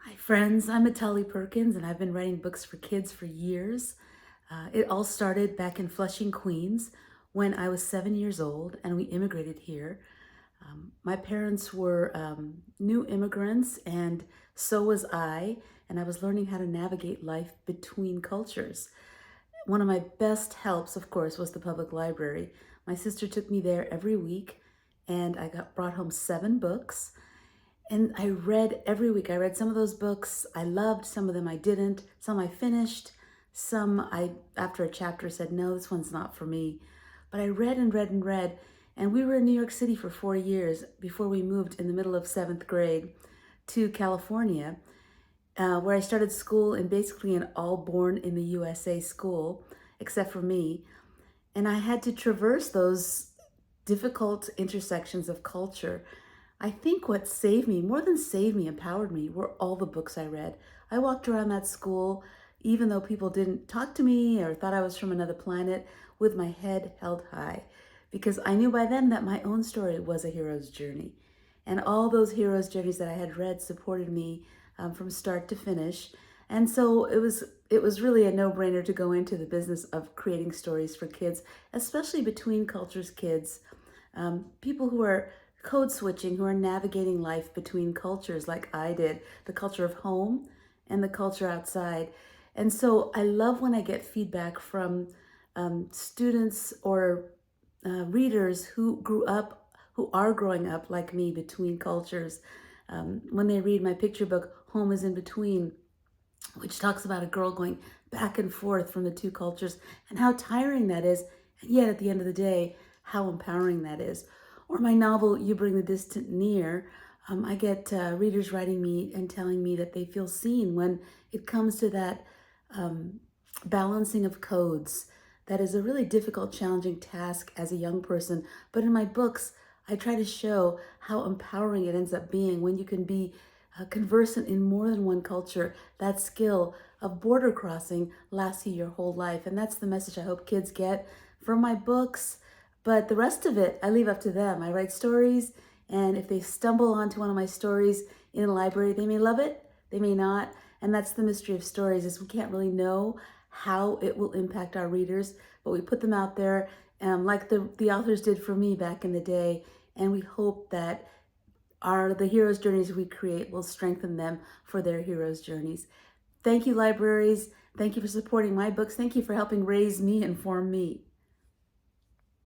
Hi friends, I'm Mitali Perkins and I've been writing books for kids for years. It all started back in Flushing, Queens when I was 7 years old and we immigrated here. My parents were new immigrants and so was I, and I was learning how to navigate life between cultures. One of my best helps, of course, was the public library. My sister took me there every week and I got brought home 7 books. And I read every week. I read some of those books I loved, some of them I didn't, some I finished, some I, after a chapter, said, no, this one's not for me. But I read and read and read. And we were in New York City for 4 years before we moved in the middle of 7th grade to California, where I started school in basically an all born in the USA school, except for me. And I had to traverse those difficult intersections of culture. I think what saved me, more than saved me, empowered me, were all the books I read. I walked around that school, even though people didn't talk to me or thought I was from another planet, with my head held high, because I knew by then that my own story was a hero's journey. And all those hero's journeys that I had read supported me from start to finish. And so it was really a no-brainer to go into the business of creating stories for kids, especially between cultures kids, people who are code switching, who are navigating life between cultures like I did, the culture of home and the culture outside. And so I love when I get feedback from students or readers who grew up, who are growing up like me between cultures. When they read my picture book, Home is in Between, which talks about a girl going back and forth from the two cultures and how tiring that is, and yet at the end of the day, how empowering that is. Or my novel, You Bring the Distant Near, I get readers writing me and telling me that they feel seen when it comes to that balancing of codes. That is a really difficult, challenging task as a young person. But in my books, I try to show how empowering it ends up being when you can be conversant in more than one culture. That skill of border crossing lasts you your whole life. And that's the message I hope kids get from my books. But the rest of it, I leave up to them. I write stories, and if they stumble onto one of my stories in a library, they may love it, they may not. And that's the mystery of stories, is we can't really know how it will impact our readers, but we put them out there like the authors did for me back in the day. And we hope that the hero's journeys we create will strengthen them for their hero's journeys. Thank you, libraries. Thank you for supporting my books. Thank you for helping raise me and form me.